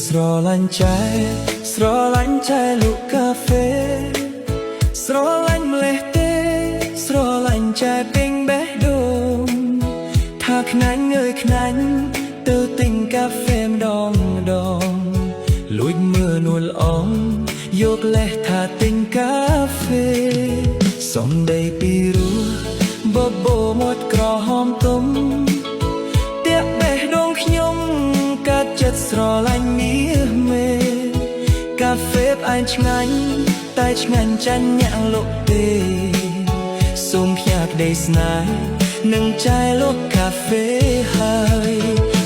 ស្រឡាញ់ចែស្រឡាញ់ចែលក់កាហ្វេស្រឡាញ់ម្លេះទេស្រឡាញ់ចែពេញបេះដូងថាខ្នាញ់អើយខ្នាញ់ទៅទិញកាហ្វេម្ដងម្ដងលួចមើលនួលអងយកលេសថាទិញកាហ្វេសំដីពីរោះបបោមាត់ក្រហមទុំតែបេះដូងខ្ញុំកាត់ចិត្តស្រឡាញ់មាសមេកាហ្វេផ្អែមឆ្ងាញ់តែឆ្ងាញ់ចាញ់ញាក់លក់ទេសូមផ្ញើក្តីស្នេហ៍នឹងចែលក់កាហ្វេហើយ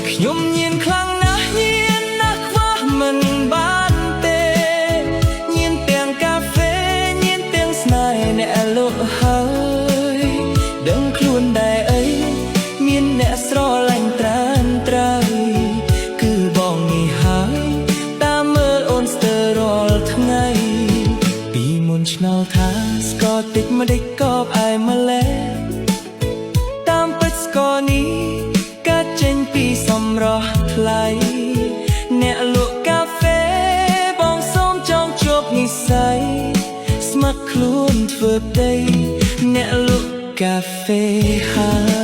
ខ្ញុំញៀនខ្លាំងណាស់ញៀនណាស់ខ្វះមិនបានទេញៀនទាំងកាហ្វេញៀនទាំងស្នេហ៍អ្នកលក់ហើយដឹងខ្លួនដែរអីមានអ្នកស្រឡាញ់ត្រានត្រើយគឺបងនេះហើយតាមមើលអូនស្ទើររាល់ថ្ងៃពីមុនឆ្ងល់ថាស្ករតិចម្ដេចក៏ផ្អែមម្ល៉េះតាមពិតស្ករនេះកើតចេញពីសម្រស់ថ្លៃអ្នកលក់កាហ្វេបងសូមចងជាប់និស្ស័យស្ម័គ្រខ្លួនធ្វើប្តីអ្នកលក់កាហ្វេហើយ